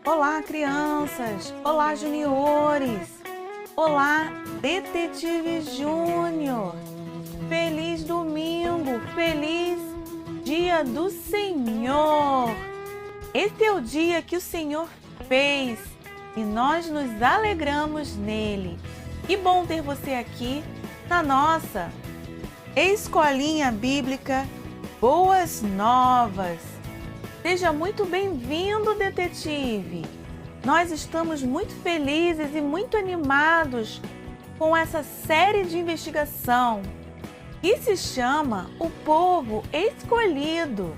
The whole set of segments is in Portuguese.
Olá, crianças! Olá, juniores! Olá, Detetive Júnior! Feliz domingo! Feliz Dia do Senhor! Esse é o dia que o Senhor fez e nós nos alegramos nele. Que bom ter você aqui na nossa Escolinha Bíblica Boas Novas. Seja muito bem-vindo, detetive! Nós estamos muito felizes e muito animados com essa série de investigação que se chama O Povo Escolhido.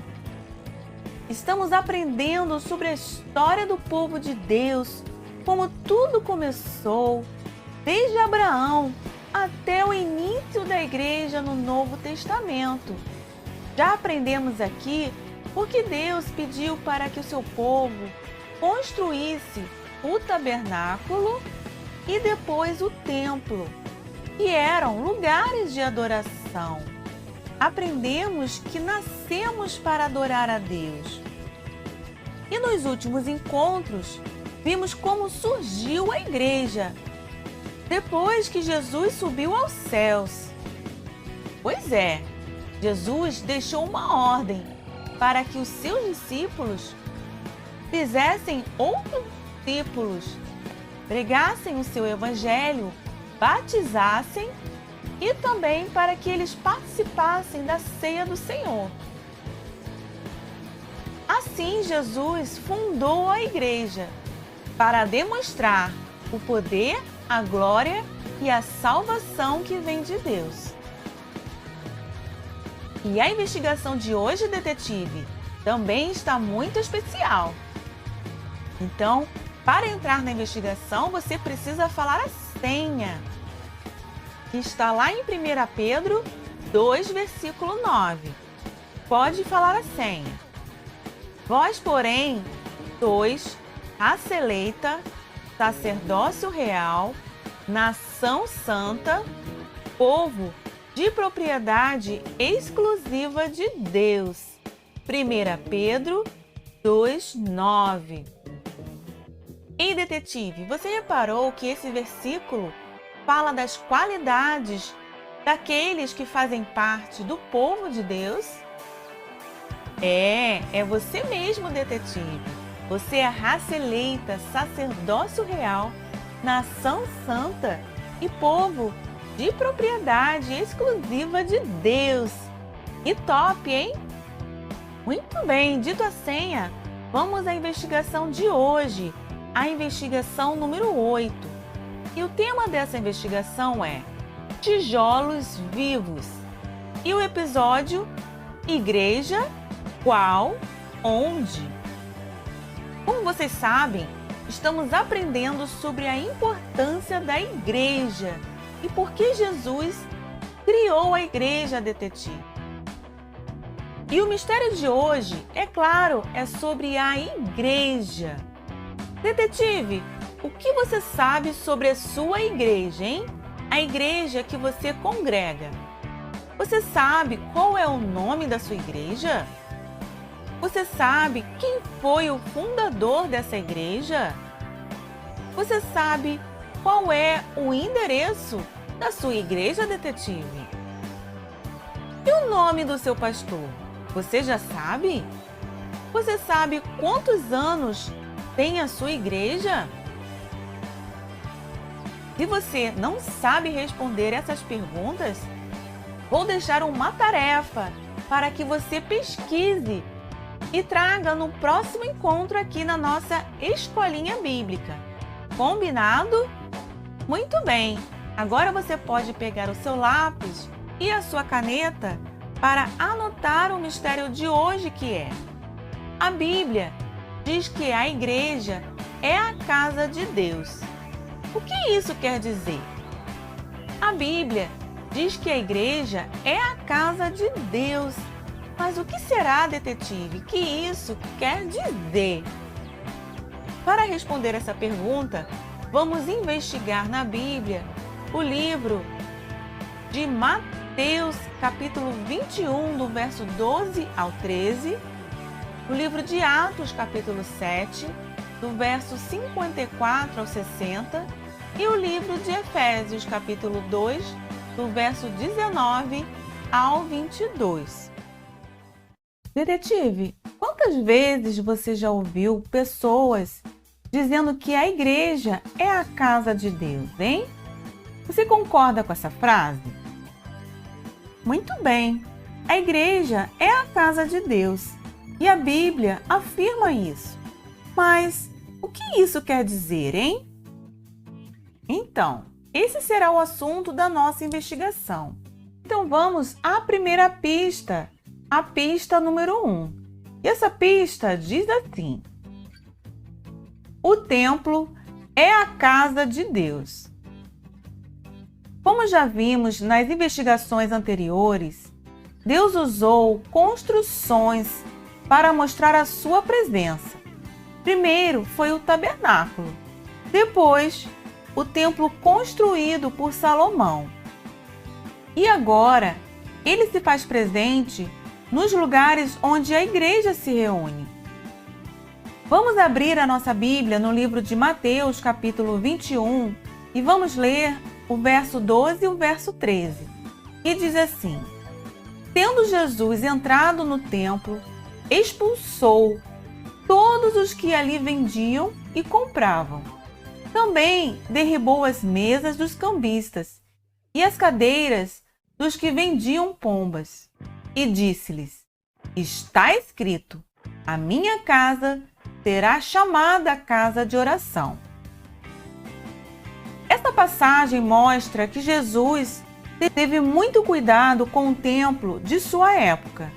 Estamos aprendendo sobre a história do povo de Deus, como tudo começou, desde Abraão até o início da igreja no Novo Testamento. Já aprendemos aqui porque Deus pediu para que o seu povo construísse o tabernáculo e depois o templo, que eram lugares de adoração. Aprendemos que nascemos para adorar a Deus. E nos últimos encontros, vimos como surgiu a igreja, depois que Jesus subiu aos céus. Pois é, Jesus deixou uma ordem para que os seus discípulos fizessem outros discípulos, pregassem o seu evangelho, batizassem e também para que eles participassem da ceia do Senhor. Assim, Jesus fundou a igreja para demonstrar o poder, a glória e a salvação que vem de Deus. E a investigação de hoje, detetive, também está muito especial. Então, para entrar na investigação, você precisa falar a senha, que está lá em 1 Pedro 2, versículo 9. Pode falar a senha. Vós, porém, sois raça eleita, sacerdócio real, nação santa, povo de propriedade exclusiva de Deus. 1 Pedro 2, 9. Ei, detetive, você reparou que esse versículo fala das qualidades daqueles que fazem parte do povo de Deus? É você mesmo, detetive. Você é raça eleita, sacerdócio real, nação santa e povo de propriedade exclusiva de Deus. E top, hein? Muito bem, dito a senha, vamos à investigação de hoje, a investigação número 8. E o tema dessa investigação é Tijolos Vivos. E o episódio Igreja, qual, onde? Como vocês sabem, estamos aprendendo sobre a importância da igreja e por que Jesus criou a igreja, detetive. E o mistério de hoje, é claro, é sobre a igreja. Detetive, o que você sabe sobre a sua igreja, hein? A igreja que você congrega. Você sabe qual é o nome da sua igreja? Você sabe quem foi o fundador dessa igreja? Você sabe qual é o endereço da sua igreja, detetive? E o nome do seu pastor? Você já sabe? Você sabe quantos anos tem a sua igreja? Se você não sabe responder essas perguntas, vou deixar uma tarefa para que você pesquise e traga no próximo encontro aqui na nossa Escolinha Bíblica. Combinado? Muito bem! Agora você pode pegar o seu lápis e a sua caneta para anotar o mistério de hoje, que é: a Bíblia diz que a igreja é a casa de Deus. O que isso quer dizer? A Bíblia diz que a igreja é a casa de Deus. Mas o que será, detetive, que isso quer dizer? Para responder essa pergunta, vamos investigar na Bíblia o livro de Mateus, capítulo 21, do verso 12 ao 13, o livro de Atos, capítulo 7, do verso 54 ao 60, e o livro de Efésios, capítulo 2, do verso 19 ao 22. Detetive, quantas vezes você já ouviu pessoas dizendo que a igreja é a casa de Deus, hein? Você concorda com essa frase? Muito bem, a igreja é a casa de Deus e a Bíblia afirma isso. Mas o que isso quer dizer, hein? Então, esse será o assunto da nossa investigação. Então vamos à primeira pista, a pista número 1. E essa pista diz assim: o templo é a casa de Deus. Como já vimos nas investigações anteriores, Deus usou construções para mostrar a sua presença. Primeiro foi o tabernáculo, depois o templo construído por Salomão. E agora, ele se faz presente nos lugares onde a igreja se reúne. Vamos abrir a nossa Bíblia no livro de Mateus, capítulo 21, e vamos ler o verso 12 e o verso 13, que diz assim: tendo Jesus entrado no templo, expulsou todos os que ali vendiam e compravam. Também derribou as mesas dos cambistas e as cadeiras dos que vendiam pombas. E disse-lhes: está escrito, a minha casa será chamada casa de oração. Esta passagem mostra que Jesus teve muito cuidado com o templo de sua época.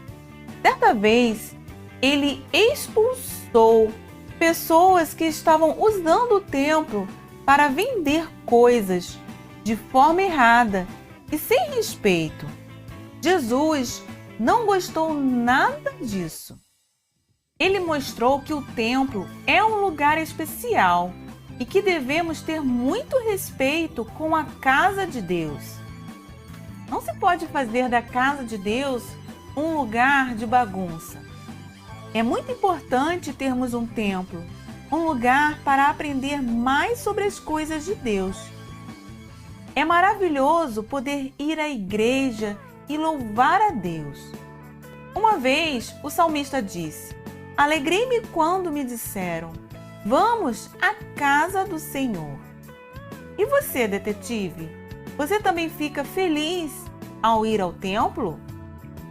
Certa vez, ele expulsou pessoas que estavam usando o templo para vender coisas de forma errada e sem respeito. Jesus não gostou nada disso. Ele mostrou que o templo é um lugar especial e que devemos ter muito respeito com a casa de Deus. Não se pode fazer da casa de Deus um lugar de bagunça. É muito importante termos um templo, um lugar para aprender mais sobre as coisas de Deus. É maravilhoso poder ir à igreja e louvar a Deus. Uma vez, o salmista disse: alegrei-me quando me disseram, vamos à casa do Senhor. E você, detetive? Você também fica feliz ao ir ao templo?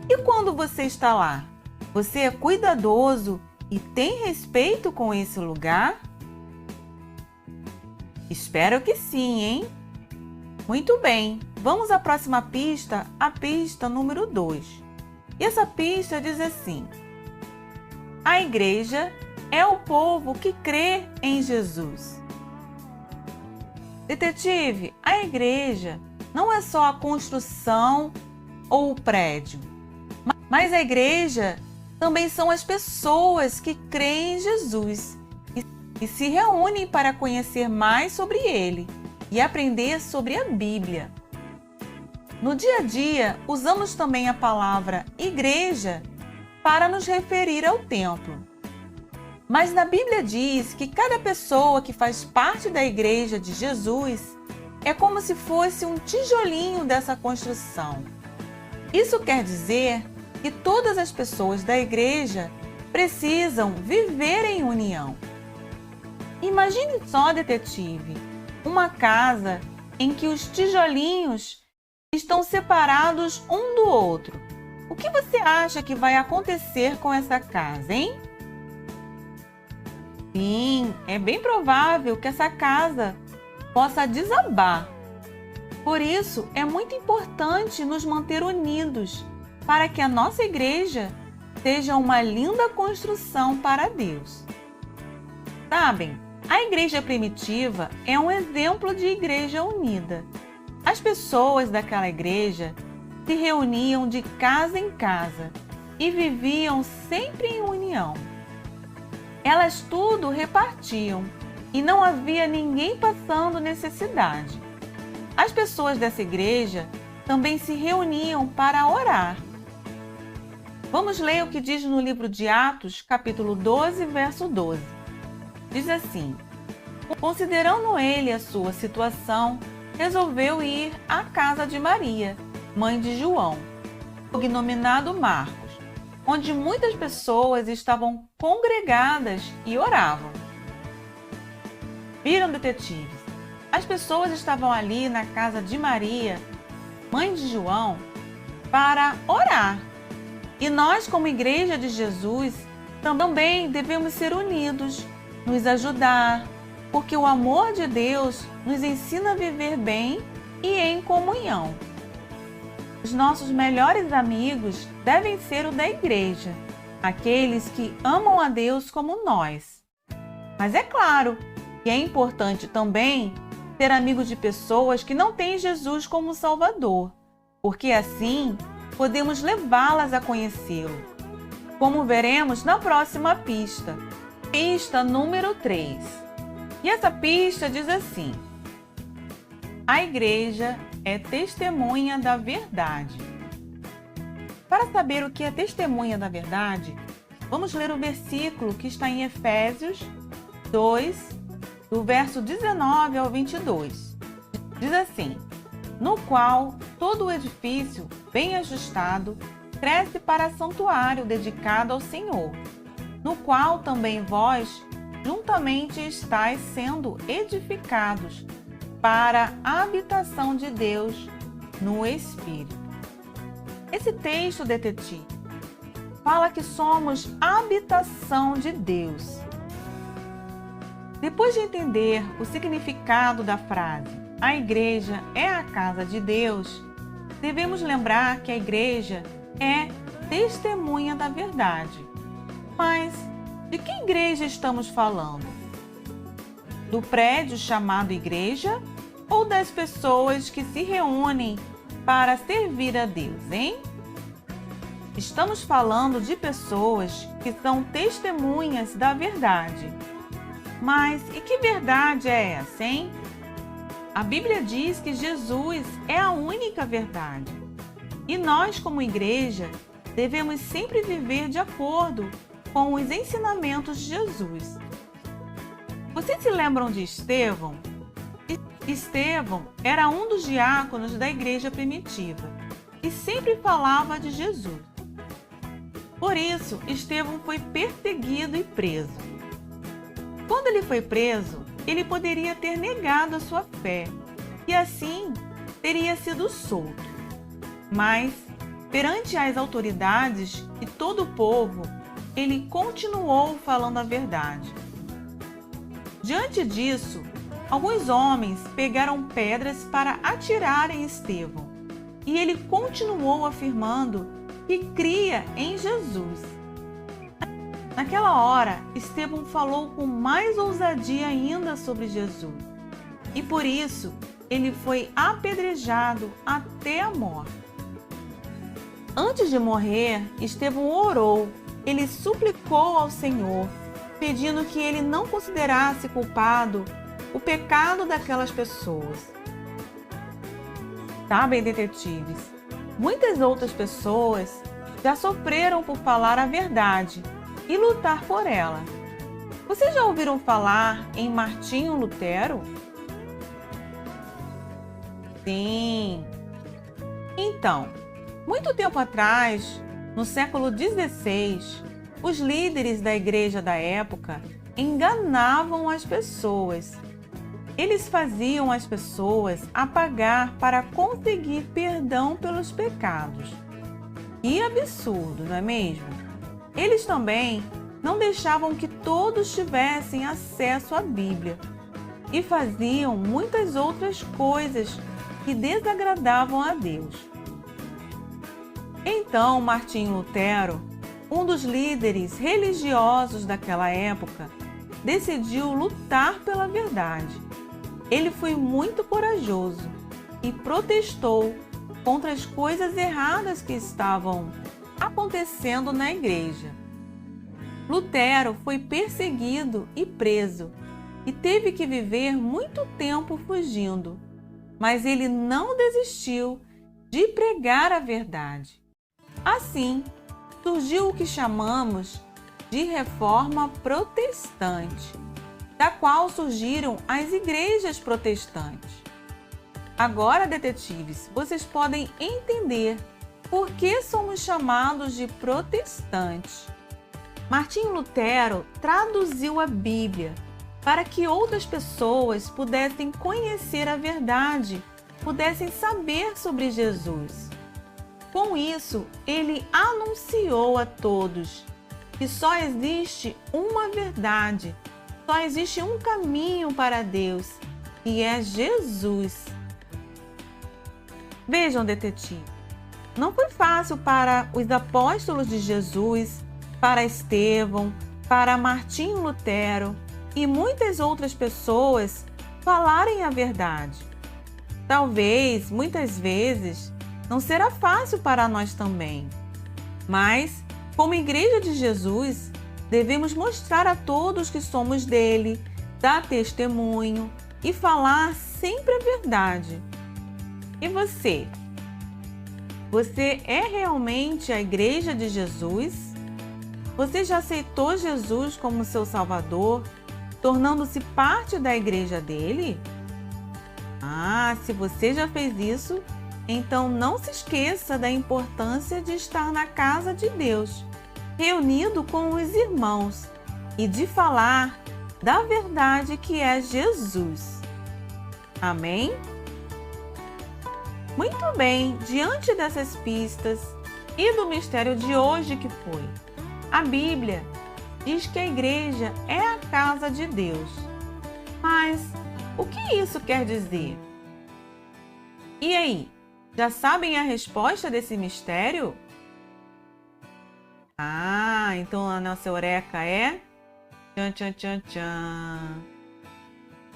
E quando você está lá, você é cuidadoso e tem respeito com esse lugar? Espero que sim, hein? Muito bem, vamos à próxima pista, a pista número 2. E essa pista diz assim: a igreja é o povo que crê em Jesus. Detetive, a igreja não é só a construção ou o prédio, mas a igreja também são as pessoas que creem em Jesus e se reúnem para conhecer mais sobre ele e aprender sobre a Bíblia. No dia a dia, usamos também a palavra igreja para nos referir ao templo. Mas na Bíblia diz que cada pessoa que faz parte da igreja de Jesus é como se fosse um tijolinho dessa construção. Isso quer dizer que todas as pessoas da igreja precisam viver em união. Imagine só, detetive, uma casa em que os tijolinhos estão separados um do outro. O que você acha que vai acontecer com essa casa, hein? Sim, é bem provável que essa casa possa desabar. Por isso, é muito importante nos manter unidos para que a nossa igreja seja uma linda construção para Deus. Sabem, a igreja primitiva é um exemplo de igreja unida. As pessoas daquela igreja se reuniam de casa em casa e viviam sempre em união. Elas tudo repartiam e não havia ninguém passando necessidade. As pessoas dessa igreja também se reuniam para orar. Vamos ler o que diz no livro de Atos, capítulo 12, verso 12. diz assim: considerando ele a sua situação, resolveu ir à casa de Maria, mãe de João, cognominado Marcos, onde muitas pessoas estavam congregadas e oravam. Viram, detetives? As pessoas estavam ali na casa de Maria, mãe de João, para orar. E nós, como Igreja de Jesus, também devemos ser unidos, nos ajudar, porque o amor de Deus nos ensina a viver bem e em comunhão. Os nossos melhores amigos devem ser o da Igreja, aqueles que amam a Deus como nós. Mas é claro que é importante também ser amigo de pessoas que não têm Jesus como Salvador, porque assim podemos levá-las a conhecê-lo, como veremos na próxima pista, pista número 3. E essa pista diz assim: a Igreja é testemunha da verdade. Para saber o que é testemunha da verdade, vamos ler o versículo que está em Efésios 2, do verso 19 ao 22. Diz assim: no qual todo o edifício, bem ajustado, cresce para santuário dedicado ao Senhor, no qual também vós juntamente estáis sendo edificados para a habitação de Deus no Espírito. Esse texto, detetive, fala que somos habitação de Deus. Depois de entender o significado da frase "a igreja é a casa de Deus", devemos lembrar que a igreja é testemunha da verdade. Mas de que igreja estamos falando? Do prédio chamado igreja ou das pessoas que se reúnem para servir a Deus, hein? Estamos falando de pessoas que são testemunhas da verdade. Mas e que verdade é essa, hein? A Bíblia diz que Jesus é a única verdade. E nós, como igreja, devemos sempre viver de acordo com os ensinamentos de Jesus. Vocês se lembram de Estevão? Estevão era um dos diáconos da igreja primitiva e sempre falava de Jesus. Por isso, Estevão foi perseguido e preso. Quando ele foi preso, ele poderia ter negado a sua fé e assim teria sido solto. Mas, perante as autoridades e todo o povo, ele continuou falando a verdade. Diante disso, alguns homens pegaram pedras para atirarem Estevão, e ele continuou afirmando que cria em Jesus. Naquela hora, Estevão falou com mais ousadia ainda sobre Jesus, e por isso ele foi apedrejado até a morte. Antes de morrer, Estevão orou, ele suplicou ao Senhor, pedindo que ele não considerasse culpado o pecado daquelas pessoas. Sabem, detetives, muitas outras pessoas já sofreram por falar a verdade e lutar por ela. Vocês já ouviram falar em Martinho Lutero? Sim. Então, muito tempo atrás, no século XVI, os líderes da igreja da época enganavam as pessoas. Eles faziam as pessoas a pagar para conseguir perdão pelos pecados. Que absurdo, não é mesmo? Eles também não deixavam que todos tivessem acesso à Bíblia e faziam muitas outras coisas que desagradavam a Deus. Então, Martinho Lutero, um dos líderes religiosos daquela época, decidiu lutar pela verdade. Ele foi muito corajoso e protestou contra as coisas erradas que estavam acontecendo na igreja. Lutero foi perseguido e preso e teve que viver muito tempo fugindo, mas ele não desistiu de pregar a verdade. Assim, surgiu o que chamamos de Reforma Protestante. da qual surgiram as igrejas protestantes. Agora, detetives, vocês podem entender por que somos chamados de protestantes. Martinho Lutero traduziu a Bíblia para que outras pessoas pudessem conhecer a verdade, pudessem saber sobre Jesus. Com isso, ele anunciou a todos que só existe uma verdade, só existe um caminho para Deus, e é Jesus. Vejam, detetive, não foi fácil para os apóstolos de Jesus, para Estevão, para Martinho Lutero e muitas outras pessoas falarem a verdade. Talvez, muitas vezes, não será fácil para nós também. Mas, como Igreja de Jesus, devemos mostrar a todos que somos dele, dar testemunho e falar sempre a verdade. E você? Você é realmente a Igreja de Jesus? Você já aceitou Jesus como seu Salvador, tornando-se parte da igreja dele? Se você já fez isso, então não se esqueça da importância de estar na casa de Deus, reunido com os irmãos, e de falar da verdade que é Jesus. Amém? Muito bem, diante dessas pistas e do mistério de hoje que foi, a Bíblia diz que a igreja é a casa de Deus. Mas o que isso quer dizer? E aí, já sabem a resposta desse mistério? Então a nossa eureka é tchan, tchan, tchan, tchan.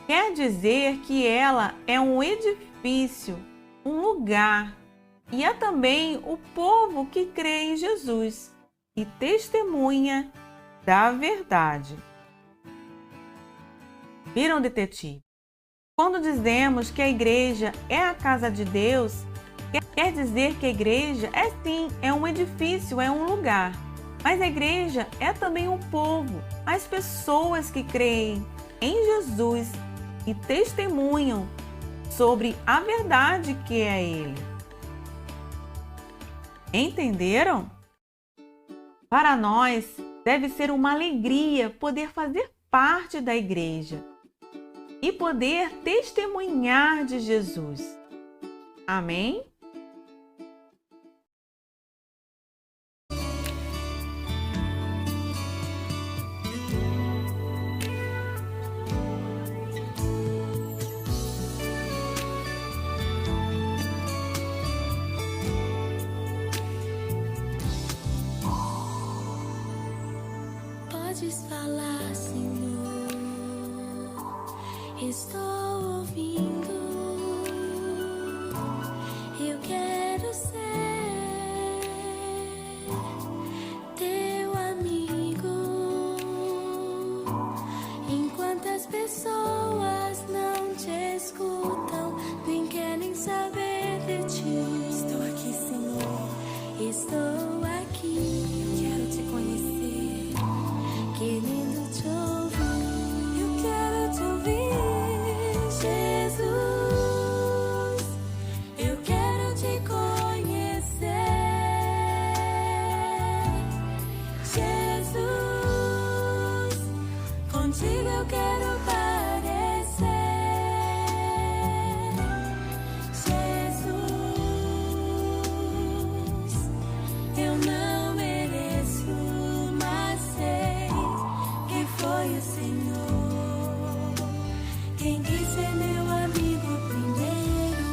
Quer dizer que ela é um edifício, um lugar, e é também o povo que crê em Jesus e testemunha da verdade. Viram, detetive? Quando dizemos que a igreja é a casa de Deus, quer dizer que a igreja é um edifício, é um lugar. Mas a igreja é também um povo, as pessoas que creem em Jesus e testemunham sobre a verdade que é Ele. Entenderam? Para nós, deve ser uma alegria poder fazer parte da igreja e poder testemunhar de Jesus. Amém? Podes falar, Senhor, estou ouvindo. Eu quero ser teu amigo. Enquanto as pessoas não te escutam, nem querem saber de ti. Estou aqui, Senhor, estou aqui. Eu quero te conhecer, querendo te ouvir. Eu quero te ouvir, Jesus. Eu quero te conhecer, Jesus. Contigo eu quero parecer, Jesus. Eu não mereço, mas sei que foi o Senhor quem quis ser meu amigo primeiro.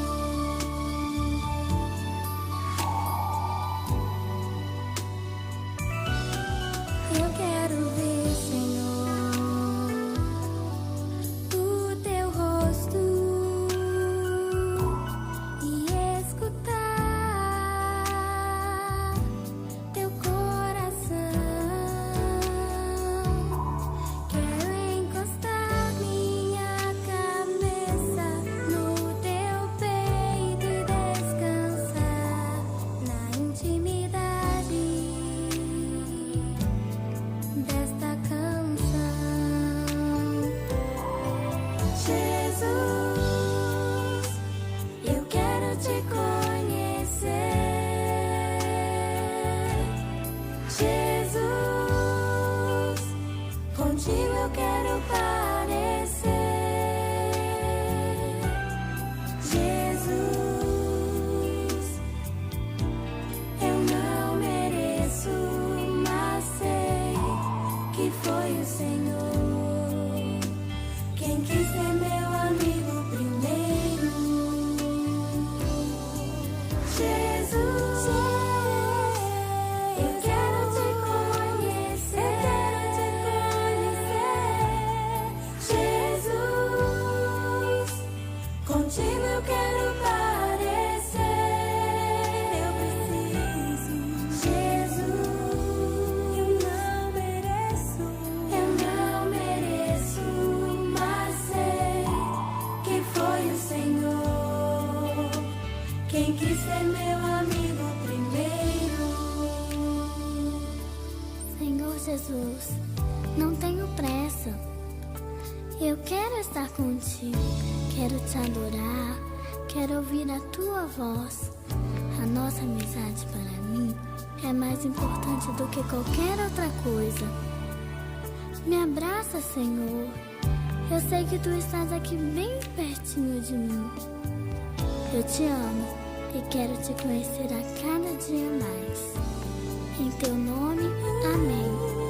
Eu quero ver, Senhor, eu quero parecer. Jesus, eu não mereço, mas sei que foi o Senhor quem quis ser meu amigo primeiro. Jesus, eu quero te conhecer. Jesus, contigo eu quero parecer. Eu preciso. Jesus, eu não mereço, mas sei que foi o Senhor quem quis ser meu amigo primeiro. Senhor Jesus, não tenho pressa. Eu quero estar contigo, quero te adorar, quero ouvir a tua voz. A nossa amizade para mim é mais importante do que qualquer outra coisa. Me abraça, Senhor. Eu sei que tu estás aqui bem pertinho de mim. Eu te amo e quero te conhecer a cada dia mais. Em teu nome, amém.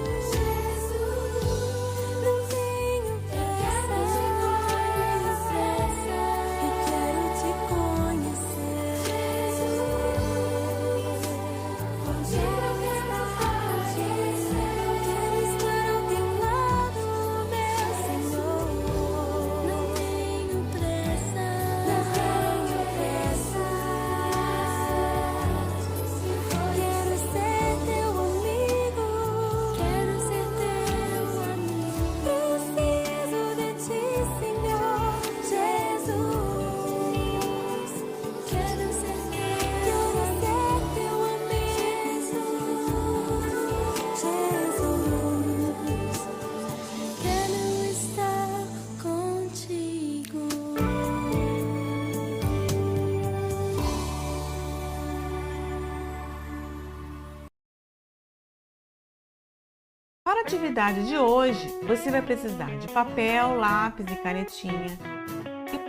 Para a atividade de hoje, você vai precisar de papel, lápis e canetinha.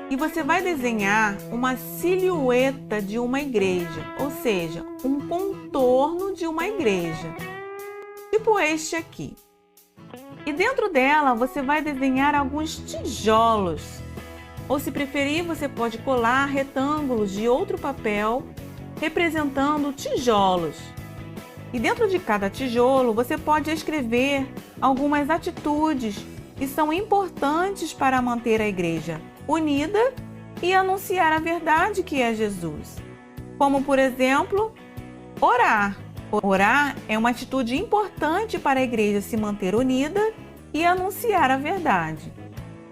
E você vai desenhar uma silhueta de uma igreja, ou seja, um contorno de uma igreja, tipo este aqui. E dentro dela você vai desenhar alguns tijolos, ou se preferir, você pode colar retângulos de outro papel representando tijolos. E dentro de cada tijolo você pode escrever algumas atitudes que são importantes para manter a igreja unida e anunciar a verdade que é Jesus. Como, por exemplo, orar. Orar é uma atitude importante para a igreja se manter unida e anunciar a verdade.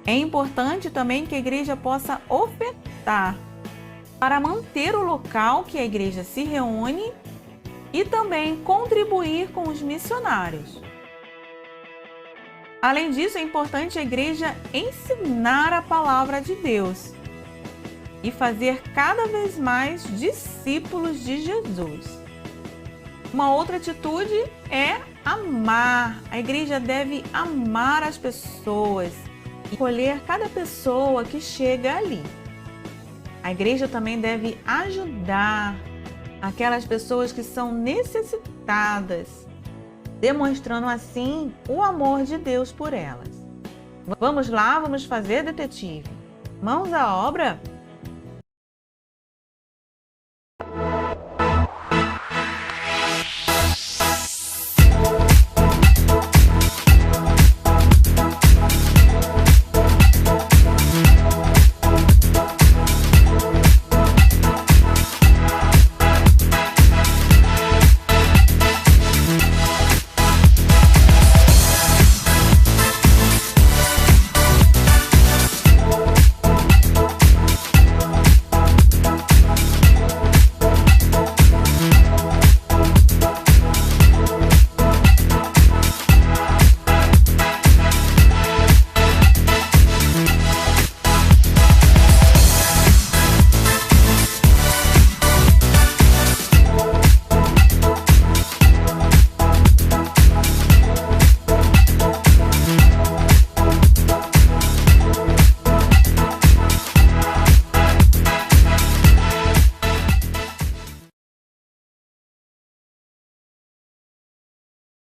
É importante também que a igreja possa ofertar para manter o local que a igreja se reúne e também contribuir com os missionários. Além disso, é importante a igreja ensinar a palavra de Deus e fazer cada vez mais discípulos de Jesus. Uma outra atitude é amar. A igreja deve amar as pessoas e acolher cada pessoa que chega ali. A igreja também deve ajudar aquelas pessoas que são necessitadas, demonstrando assim o amor de Deus por elas. Vamos lá, vamos fazer, detetive. Mãos à obra?